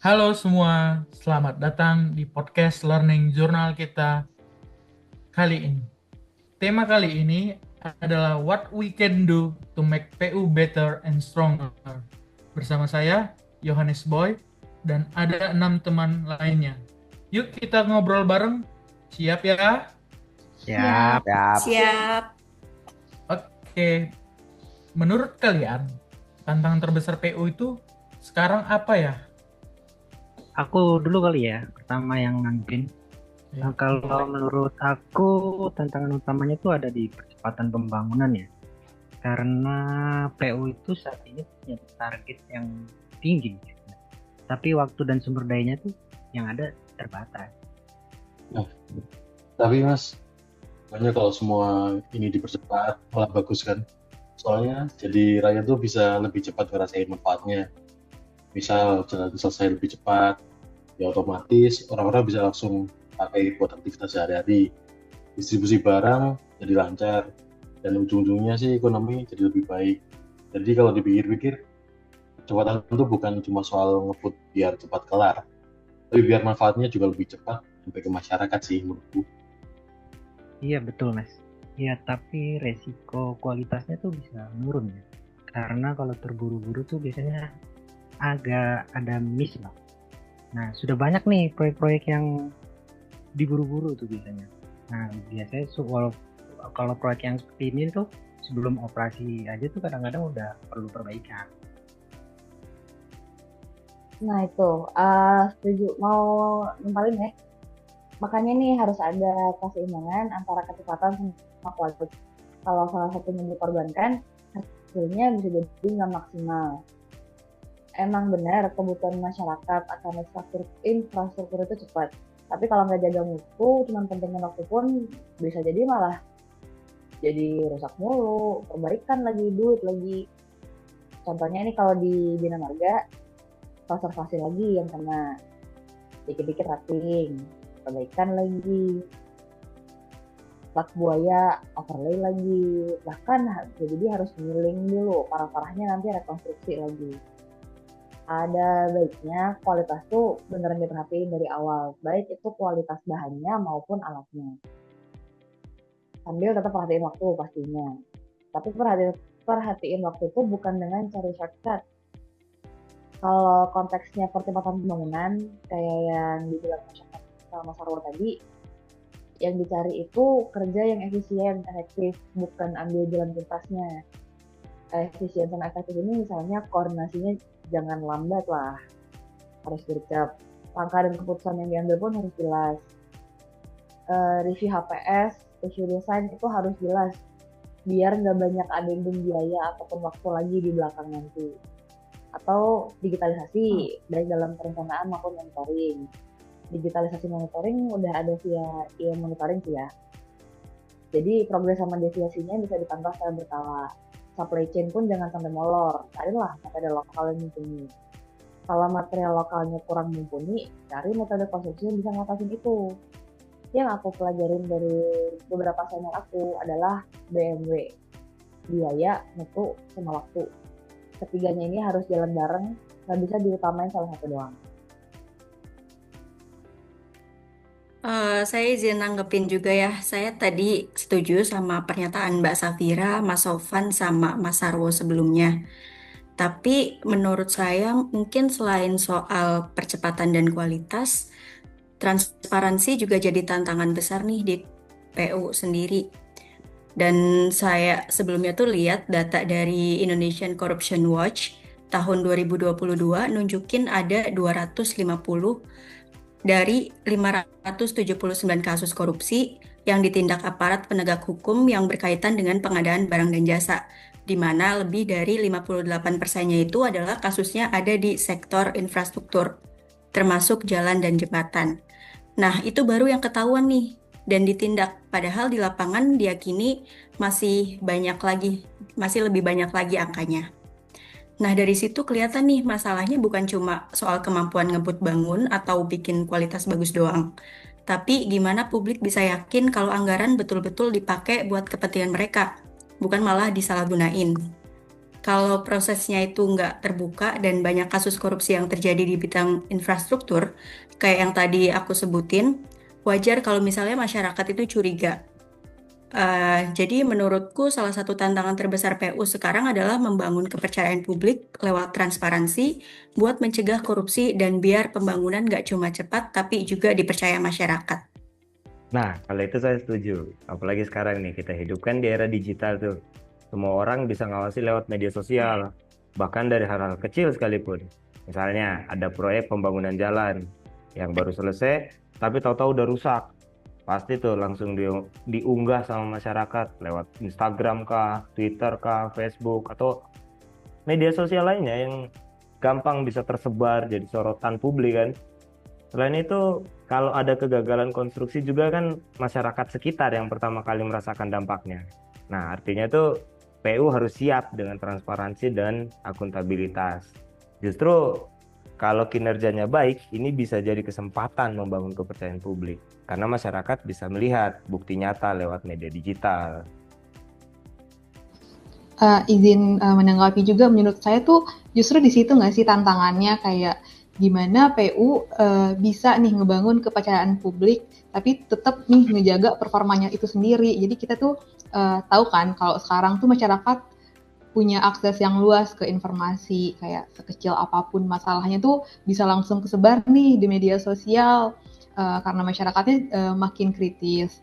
Halo semua, selamat datang di podcast Learning Journal kita kali ini. Tema kali ini adalah What We Can Do to Make PU Better and Stronger. Bersama saya, Yohanes Boy, dan ada 6 teman lainnya. Yuk kita ngobrol bareng. Siap ya? Siap. Siap. Siap. Oke, menurut kalian, tantangan terbesar PU itu sekarang apa ya? Aku dulu kali ya, pertama yang nanggepin. Ya, Kalau boleh. menurut aku, tantangan utamanya itu ada di percepatan pembangunan ya. Karena PU itu saat ini punya target yang tinggi, tapi waktu dan sumber dayanya tuh yang ada terbatas. Nah, tapi Mas, makanya kalau semua ini dipercepat malah bagus kan? Soalnya jadi rakyat tuh bisa lebih cepat ngerasain manfaatnya. Misal jalan selesai lebih cepat, ya otomatis orang-orang bisa langsung pakai buat aktivitas sehari-hari. Distribusi barang jadi lancar, dan ujung-ujungnya sih ekonomi jadi lebih baik. Jadi kalau dipikir-pikir, kecepatan itu bukan cuma soal ngebut biar cepat kelar, tapi biar manfaatnya juga lebih cepat sampai ke masyarakat sih menurutku. Iya betul Mas. Ya tapi resiko kualitasnya tuh bisa menurun ya. Karena kalau terburu-buru tuh biasanya agak ada miss lah. Nah, sudah banyak nih proyek-proyek yang diburu-buru tuh biasanya. Nah, biasanya kalau proyek yang seperti ini tuh sebelum operasi aja tuh kadang-kadang udah perlu perbaikan. Nah itu, setuju. Mau nimpalin ya. Makanya nih harus ada keseimbangan antara kecepatan sama kualitas. Kalau salah satunya dikorbankan, hasilnya bisa jadi nggak maksimal. Emang benar kebutuhan masyarakat akan infrastruktur itu cepat. Tapi kalau nggak jaga mutu, cuma pentingin waktu pun bisa jadi malah jadi rusak mulu, perbaikan lagi, duit lagi. Contohnya ini kalau di Bina Marga, konservasi lagi yang kena, dikit-dikit rating, perbaikan lagi, plat buaya overlay lagi, bahkan jadi harus milling dulu, parah-parahnya nanti rekonstruksi lagi. Ada baiknya kualitas tuh beneran diperhatiin dari awal, baik itu kualitas bahannya maupun alatnya. Sambil tetap perhatiin waktu pastinya. Tapi perhatiin waktu itu bukan dengan cari shortcut. Kalau konteksnya percepatan pembangunan, kayak yang dibilang masyarakat sama Sarwo tadi, yang dicari itu kerja yang efisien, efektif, bukan ambil jalan pintasnya. Efisien sama efektif ini misalnya koordinasinya jangan lambat lah, harus gercep. Langkah dan keputusan yang diambil pun harus jelas. Review HPS, review desain itu harus jelas, biar nggak banyak adendum biaya ataupun waktu lagi di belakang nanti. Atau digitalisasi, baik dalam perencanaan maupun monitoring. Digitalisasi monitoring udah ada via monitoring sih ya. Jadi progres sama deviasinya bisa dipantau secara berkala. Supply chain pun jangan sampai molor. Carilah metode lokal yang mumpuni. Kalau material lokalnya kurang mumpuni, cari metode konstruksi yang bisa ngatasin itu. Yang aku pelajarin dari beberapa senior aku adalah BMW. Biaya, mutu, sama waktu. Ketiganya ini harus jalan bareng, nggak bisa diutamain salah satu doang. Saya izin nanggepin juga ya. Saya tadi setuju sama pernyataan Mbak Safira, Mas Sofan, sama Mas Sarwo sebelumnya. Tapi menurut saya mungkin selain soal percepatan dan kualitas, transparansi juga jadi tantangan besar nih di PU sendiri. Dan saya sebelumnya tuh lihat data dari Indonesian Corruption Watch tahun 2022 nunjukin ada 250 dari 579 kasus korupsi yang ditindak aparat penegak hukum yang berkaitan dengan pengadaan barang dan jasa, di mana lebih dari 58%-nya itu adalah kasusnya ada di sektor infrastruktur, termasuk jalan dan jembatan. Nah, itu baru yang ketahuan nih dan ditindak. Padahal di lapangan diyakini masih lebih banyak lagi angkanya. Nah, dari situ kelihatan nih masalahnya bukan cuma soal kemampuan ngebut bangun atau bikin kualitas bagus doang. Tapi gimana publik bisa yakin kalau anggaran betul-betul dipakai buat kepentingan mereka, bukan malah disalahgunain. kalau prosesnya itu nggak terbuka dan banyak kasus korupsi yang terjadi di bidang infrastruktur, kayak yang tadi aku sebutin, wajar kalau misalnya masyarakat itu curiga. Jadi menurutku salah satu tantangan terbesar PU sekarang adalah membangun kepercayaan publik lewat transparansi buat mencegah korupsi dan biar pembangunan nggak cuma cepat tapi juga dipercaya masyarakat. Nah, kalau itu saya setuju. Apalagi sekarang nih, kita hidupkan di era digital tuh. Semua orang bisa ngawasi lewat media sosial, bahkan dari hal-hal kecil sekalipun. Misalnya, ada proyek pembangunan jalan yang baru selesai, tapi tahu-tahu udah rusak. Pasti tuh langsung diunggah sama masyarakat lewat Instagram kah, Twitter kah, Facebook, atau media sosial lainnya yang gampang bisa tersebar jadi sorotan publik kan. Selain itu, kalau ada kegagalan konstruksi juga kan masyarakat sekitar yang pertama kali merasakan dampaknya. Nah, artinya tuh PU harus siap dengan transparansi dan akuntabilitas. Justru kalau kinerjanya baik, ini bisa jadi kesempatan membangun kepercayaan publik. Karena masyarakat bisa melihat bukti nyata lewat media digital. Izin menanggapi juga, menurut saya tuh justru di situ nggak sih tantangannya, kayak gimana PU bisa nih ngebangun kepercayaan publik tapi tetap nih ngejaga performanya itu sendiri. Jadi kita tuh tahu kan kalau sekarang tuh masyarakat punya akses yang luas ke informasi, kayak sekecil apapun masalahnya tuh bisa langsung kesebar nih di media sosial karena masyarakatnya makin kritis.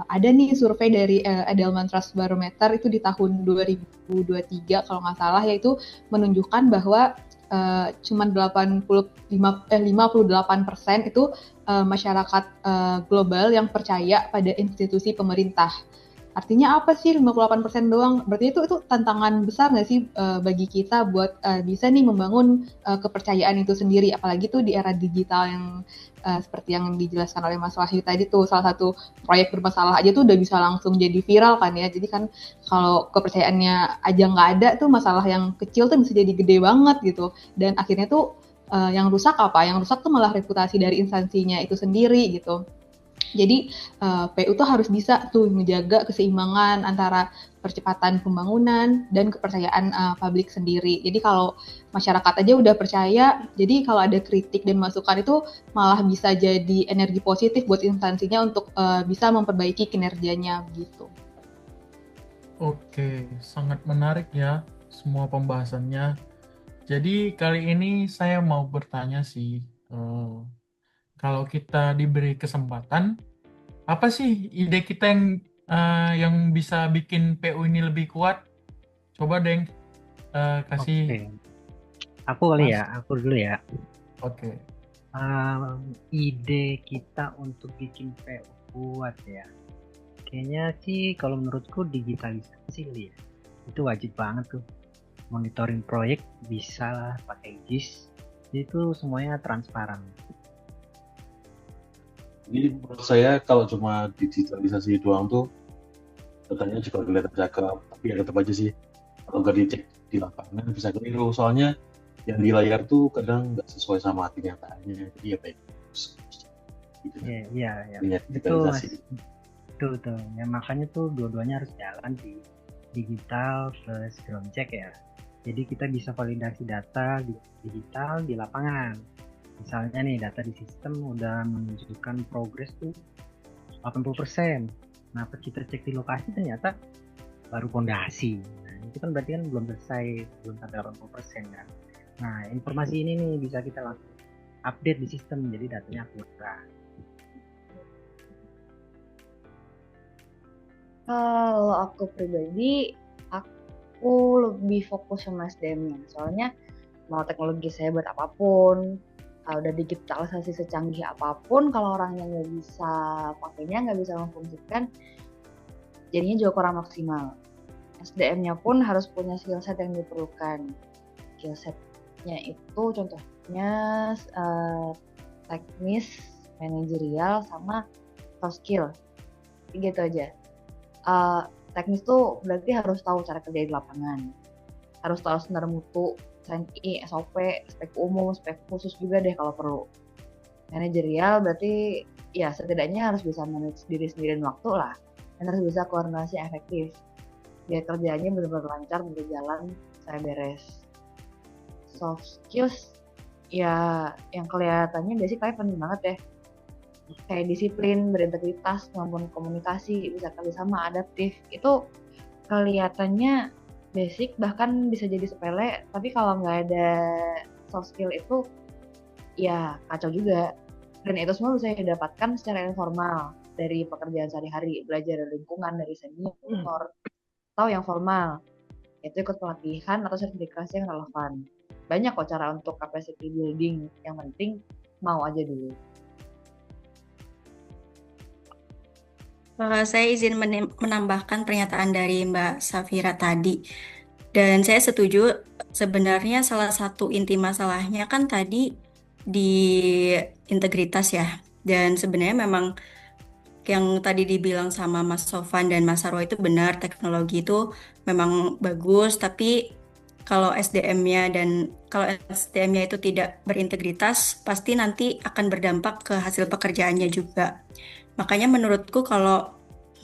Ada nih survei dari Edelman Trust Barometer itu di tahun 2023 kalau nggak salah, yaitu menunjukkan bahwa cuma 58% itu masyarakat global yang percaya pada institusi pemerintah. Artinya apa sih 58% doang? Berarti itu tantangan besar nggak sih bagi kita buat bisa nih membangun kepercayaan itu sendiri, apalagi tuh di era digital yang seperti yang dijelaskan oleh Mas Wahyu tadi tuh, salah satu proyek bermasalah aja tuh udah bisa langsung jadi viral kan ya. Jadi kan kalau kepercayaannya aja nggak ada tuh, masalah yang kecil tuh bisa jadi gede banget gitu. Dan akhirnya tuh yang rusak apa? Yang rusak tuh malah reputasi dari instansinya itu sendiri gitu. Jadi PU tuh harus bisa tuh menjaga keseimbangan antara percepatan pembangunan dan kepercayaan publik sendiri. Jadi kalau masyarakat aja udah percaya, jadi kalau ada kritik dan masukan itu malah bisa jadi energi positif buat instansinya untuk bisa memperbaiki kinerjanya gitu. Oke, sangat menarik ya semua pembahasannya. Jadi kali ini saya mau bertanya sih, kalau kita diberi kesempatan, apa sih ide kita yang bisa bikin PU ini lebih kuat? Coba Deng, kasih. Aku kali Mas. ya, aku dulu ya. Oke. Ide kita untuk bikin PU kuat ya. Kayaknya sih kalau menurutku digitalisasi kali ya. Itu wajib banget tuh. Monitoring proyek bisa pakai JIS. Itu semuanya transparan. Jadi menurut saya kalau cuma digitalisasi doang tuh datanya juga kelihatan cakep, tapi ya tetap aja sih kalau nggak dicek di lapangan bisa keliru. Soalnya yang di layar tuh kadang nggak sesuai sama kenyataannya. Jadi ya baik. Gitu. Iya. Digitalisasi. Betul. Ya makanya tuh dua-duanya harus jalan di digital plus ground check ya. Jadi kita bisa validasi data di digital di lapangan. Misalnya nih data di sistem udah menunjukkan progres tuh 80%. Nah pas kita cek di lokasi ternyata baru fondasi. Nah itu kan berarti kan belum selesai, belum sampai 80% kan. Nah informasi ini nih bisa kita langsung update di sistem jadi datanya akurat. Kalau aku pribadi, aku lebih fokus sama SDM-nya. Soalnya mau teknologi sehebat apapun, udah digitalisasi secanggih apapun, kalau orangnya nggak bisa pakainya, nggak bisa memfungsikan, jadinya juga kurang maksimal. SDM-nya pun harus punya skill set yang diperlukan. Skill set-nya itu contohnya teknis, manajerial, sama soft skill. Gitu aja. Teknis tuh berarti harus tahu cara kerja di lapangan, harus tahu standar mutu, SNI, SOP, spek umum, spek khusus juga deh kalau perlu. Manajerial berarti ya setidaknya harus bisa manage diri sendiri dan waktu lah, dan harus bisa koordinasi efektif. biar kerjaannya benar-benar lancar, berjalan, saya beres. Soft skills ya yang kelihatannya basic kayak penting banget ya, kayak disiplin, berintegritas, kemampuan komunikasi, bisa kerjasama, adaptif, itu kelihatannya basic, bahkan bisa jadi sepele, tapi kalau nggak ada soft skill itu ya kacau juga. Dan itu semua bisa didapatkan secara informal dari pekerjaan sehari-hari, belajar dari lingkungan, dari senior, atau yang formal, itu ikut pelatihan atau sertifikasi yang relevan. Banyak kok cara untuk capacity building, yang penting mau aja dulu. Saya izin menambahkan pernyataan dari Mbak Safira tadi. Dan saya setuju, sebenarnya salah satu inti masalahnya kan tadi di integritas ya. Dan sebenarnya memang yang tadi dibilang sama Mas Sofan dan Mas Sarwo itu benar, teknologi itu memang bagus, tapi kalau SDM-nya itu tidak berintegritas, pasti nanti akan berdampak ke hasil pekerjaannya juga. Makanya menurutku kalau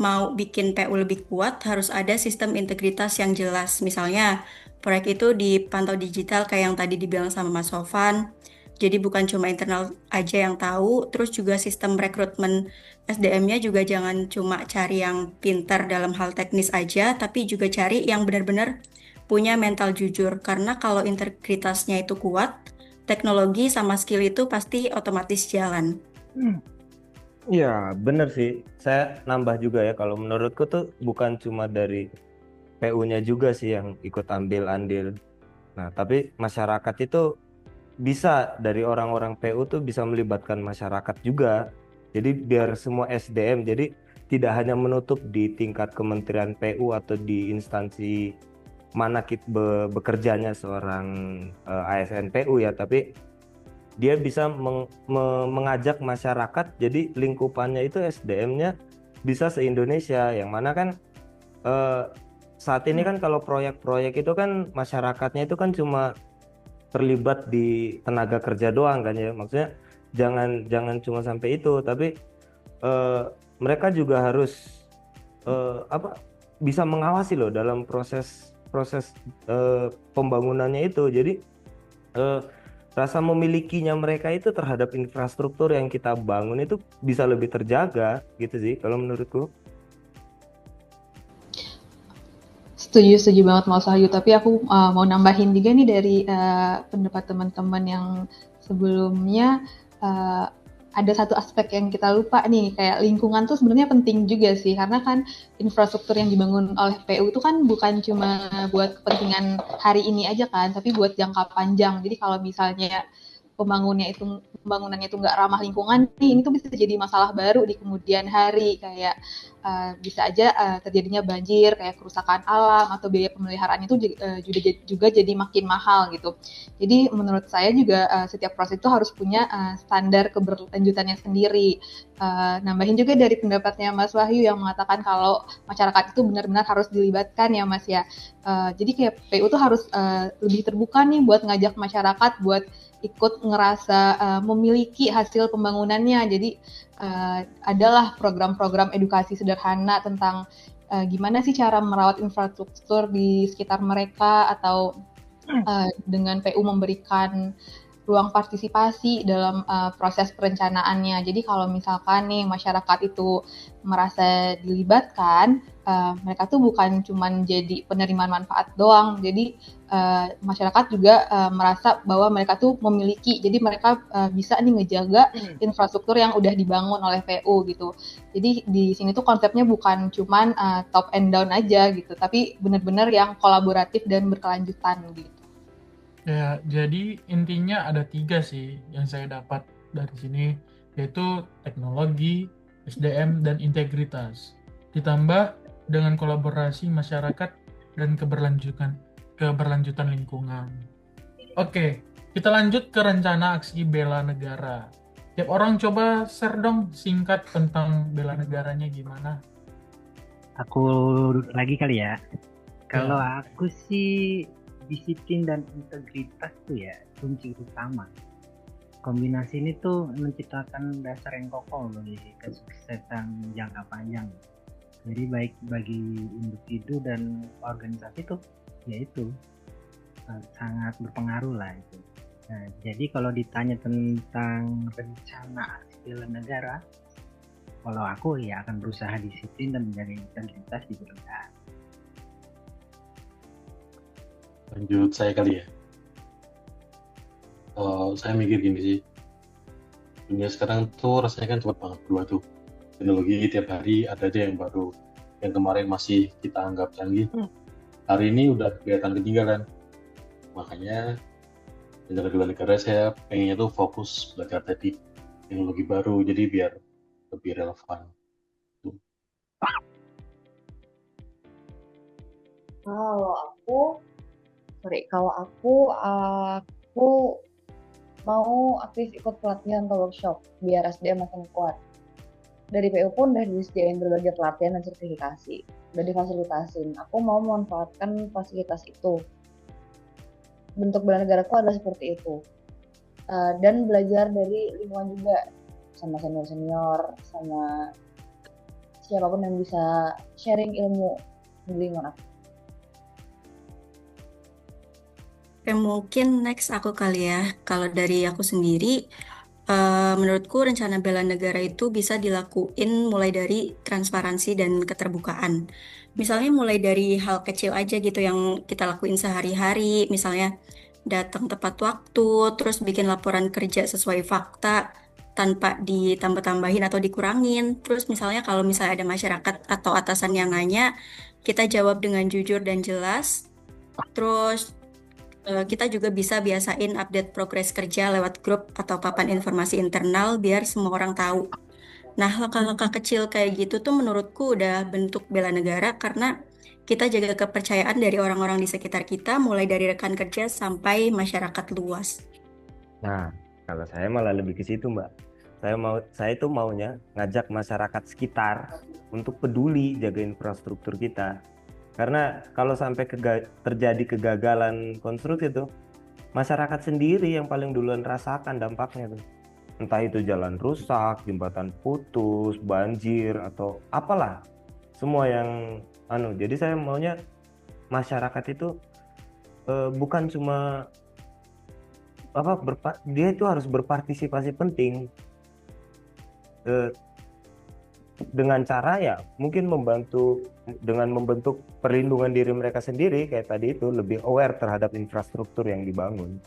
mau bikin PU lebih kuat harus ada sistem integritas yang jelas. Misalnya proyek itu dipantau digital kayak yang tadi dibilang sama Mas Sofan. Jadi bukan cuma internal aja yang tahu, terus juga sistem rekrutmen SDM-nya juga jangan cuma cari yang pintar dalam hal teknis aja, tapi juga cari yang benar-benar punya mental jujur. Karena kalau integritasnya itu kuat, teknologi sama skill itu pasti otomatis jalan. Iya, bener sih. Saya nambah juga ya, kalau menurutku tuh bukan cuma dari PU-nya juga sih yang ikut ambil andil. Nah, tapi masyarakat itu bisa, dari orang-orang PU tuh bisa melibatkan masyarakat juga. Jadi biar semua SDM, jadi tidak hanya menutup di tingkat Kementerian PU atau di instansi mana kita bekerjanya seorang ASN PU ya, tapi dia bisa mengajak masyarakat, jadi lingkupannya itu SDM-nya bisa se-Indonesia, yang mana kan saat ini kan kalau proyek-proyek itu kan masyarakatnya itu kan cuma terlibat di tenaga kerja doang kan ya, maksudnya jangan cuma sampai itu, tapi mereka juga harus bisa mengawasi loh dalam proses pembangunannya itu. Jadi rasa memilikinya mereka itu terhadap infrastruktur yang kita bangun itu bisa lebih terjaga gitu sih kalau menurutku. Setuju banget Mas Wahyu, tapi aku mau nambahin juga nih dari pendapat teman-teman yang sebelumnya. Ada satu aspek yang kita lupa nih, kayak lingkungan tuh sebenarnya penting juga sih, karena kan infrastruktur yang dibangun oleh PU itu kan bukan cuma buat kepentingan hari ini aja kan, tapi buat jangka panjang. Jadi kalau misalnya pembangunannya itu nggak ramah lingkungan nih, ini tuh bisa jadi masalah baru di kemudian hari, kayak bisa aja terjadinya banjir, kayak kerusakan alam, atau biaya pemeliharaan itu juga jadi makin mahal gitu. Jadi menurut saya juga setiap proses itu harus punya standar keberlanjutannya sendiri. Nambahin juga dari pendapatnya Mas Wahyu yang mengatakan kalau masyarakat itu benar-benar harus dilibatkan ya Mas ya. Jadi kayak PU tuh harus lebih terbuka nih buat ngajak masyarakat buat ikut ngerasa memiliki hasil pembangunannya. Jadi adalah program-program edukasi sederhana tentang gimana sih cara merawat infrastruktur di sekitar mereka, atau dengan PU memberikan ruang partisipasi dalam proses perencanaannya. Jadi kalau misalkan nih masyarakat itu merasa dilibatkan, mereka tuh bukan cuman jadi penerimaan manfaat doang. Jadi masyarakat juga merasa bahwa mereka tuh memiliki, jadi mereka bisa nih ngejaga infrastruktur yang udah dibangun oleh PU gitu. Jadi di sini tuh konsepnya bukan cuman top and down aja gitu, tapi benar-benar yang kolaboratif dan berkelanjutan gitu. Ya, jadi intinya ada 3 sih yang saya dapat dari sini, yaitu teknologi, SDM, dan integritas. Ditambah dengan kolaborasi masyarakat dan keberlanjutan lingkungan. Oke, kita lanjut ke rencana aksi bela negara. Tiap orang coba share dong singkat tentang bela negaranya gimana. Aku lagi kali ya. Kalau aku sih disiplin dan integritas tuh ya kunci utama. Kombinasi ini tuh menciptakan dasar yang kokoh loh di kesuksesan jangka panjang. Jadi baik bagi individu dan organisasi tuh, yaitu sangat berpengaruh lah itu. Nah, jadi kalau ditanya tentang rencana aksi bela negara, kalau aku ya akan berusaha disiplin dan menjaga integritas di bidang. Lanjut saya kali ya. Saya mikir gini sih, dunia sekarang tuh rasanya kan cepat banget berubah tuh. Teknologi tiap hari ada aja yang baru. Yang kemarin masih kita anggap canggih, hari ini udah kelihatan ketinggalan. Makanya menjaga bela negara saya pengennya tuh fokus belajar tadi teknologi baru, jadi biar lebih relevan. Kalau aku mau aktif ikut pelatihan atau workshop biar SDM makin kuat. Dari PU pun udah disediain berbagai pelatihan dan sertifikasi, udah difasilitasin. Aku mau memanfaatkan fasilitas itu. Bentuk bela negaraku adalah seperti itu. Dan belajar dari lingkungan juga, sama senior-senior, sama siapapun yang bisa sharing ilmu di lingkungan aku. Oke, mungkin next aku kali ya. Kalau dari aku sendiri, menurutku rencana bela negara itu bisa dilakuin mulai dari transparansi dan keterbukaan. Misalnya mulai dari hal kecil aja gitu yang kita lakuin sehari-hari, misalnya datang tepat waktu, terus bikin laporan kerja sesuai fakta tanpa ditambah-tambahin atau dikurangin. Terus misalnya kalau misalnya ada masyarakat atau atasan yang nanya, kita jawab dengan jujur dan jelas. Terus kita juga bisa biasain update progres kerja lewat grup atau papan informasi internal biar semua orang tahu. Nah, langkah-langkah kecil kayak gitu tuh menurutku udah bentuk bela negara karena kita jaga kepercayaan dari orang-orang di sekitar kita, mulai dari rekan kerja sampai masyarakat luas. Nah, kalau saya malah lebih ke situ, Mbak. Saya itu maunya ngajak masyarakat sekitar untuk peduli jaga infrastruktur kita. Karena kalau sampai terjadi kegagalan konstruksi itu, masyarakat sendiri yang paling duluan rasakan dampaknya tuh. Entah itu jalan rusak, jembatan putus, banjir, atau apalah. Semua yang jadi saya maunya masyarakat itu bukan cuma dia itu harus berpartisipasi penting dengan cara ya mungkin dengan membentuk perlindungan diri mereka sendiri kayak tadi itu, lebih aware terhadap infrastruktur yang dibangun.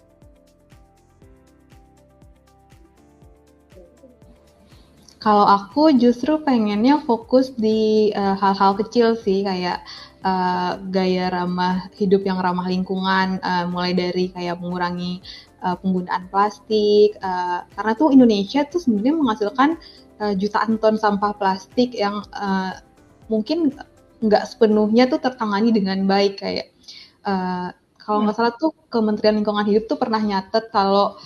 Kalau aku justru pengennya fokus di hal-hal kecil sih, kayak gaya hidup yang ramah lingkungan, mulai dari kayak mengurangi penggunaan plastik, karena tuh Indonesia tuh sebenarnya menghasilkan jutaan ton sampah plastik yang mungkin nggak sepenuhnya tuh tertangani dengan baik. Kayak kalau nggak salah tuh Kementerian Lingkungan Hidup tuh pernah nyatet kalau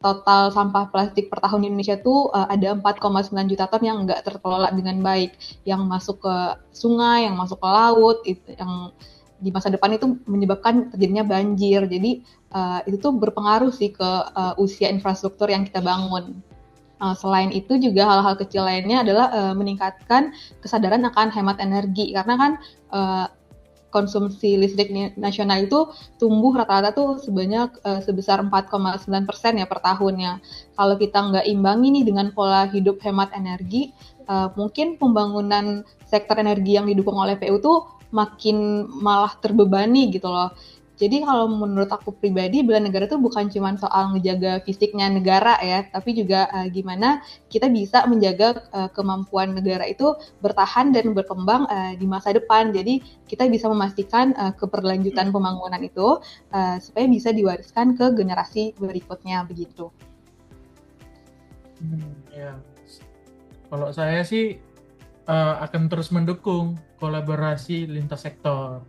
total sampah plastik per tahun di Indonesia tuh ada 4,9 juta ton yang nggak terkelola dengan baik, yang masuk ke sungai, yang masuk ke laut, yang di masa depan itu menyebabkan terjadinya banjir. Jadi itu tuh berpengaruh sih ke usia infrastruktur yang kita bangun. Selain itu juga hal-hal kecil lainnya adalah meningkatkan kesadaran akan hemat energi, karena kan konsumsi listrik nasional itu tumbuh rata-rata tuh sebesar 4,9% ya per tahunnya. Kalau kita nggak imbangi nih dengan pola hidup hemat energi, mungkin pembangunan sektor energi yang didukung oleh PU tuh makin malah terbebani gitu loh. Jadi kalau menurut aku pribadi, bela negara itu bukan cuma soal ngejaga fisiknya negara ya, tapi juga gimana kita bisa menjaga kemampuan negara itu bertahan dan berkembang di masa depan. Jadi kita bisa memastikan keberlanjutan pembangunan itu supaya bisa diwariskan ke generasi berikutnya begitu. Ya. Kalau saya sih akan terus mendukung kolaborasi lintas sektor.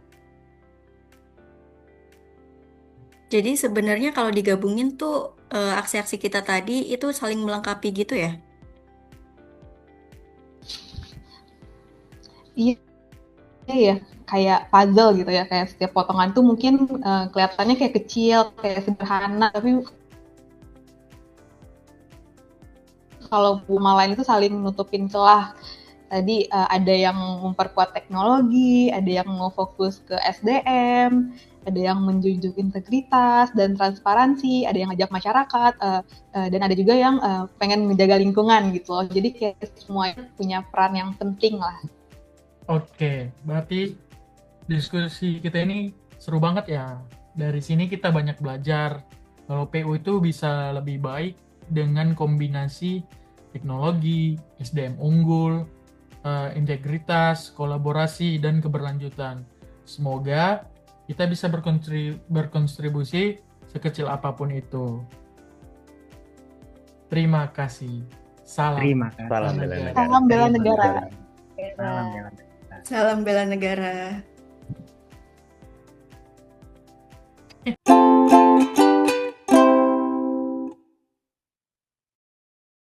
Jadi sebenarnya kalau digabungin tuh aksi-aksi kita tadi itu saling melengkapi gitu ya? Iya, kayak puzzle gitu ya, kayak setiap potongan tuh mungkin kelihatannya kayak kecil, kayak sederhana, tapi kalau rumah lain itu saling nutupin celah. Tadi ada yang memperkuat teknologi, ada yang mau fokus ke SDM, ada yang menjunjung integritas dan transparansi, ada yang ngajak masyarakat, dan ada juga yang pengen menjaga lingkungan gitu loh. Jadi kayak semuanya punya peran yang penting lah. Oke, berarti diskusi kita ini seru banget ya. Dari sini kita banyak belajar kalau PU itu bisa lebih baik dengan kombinasi teknologi, SDM unggul, integritas, kolaborasi, dan keberlanjutan. Semoga kita bisa berkontribusi sekecil apapun itu. Terima kasih. Salam. Terima kasih. Salam bela negara. Salam bela negara. Salam bela negara. Salam bela negara.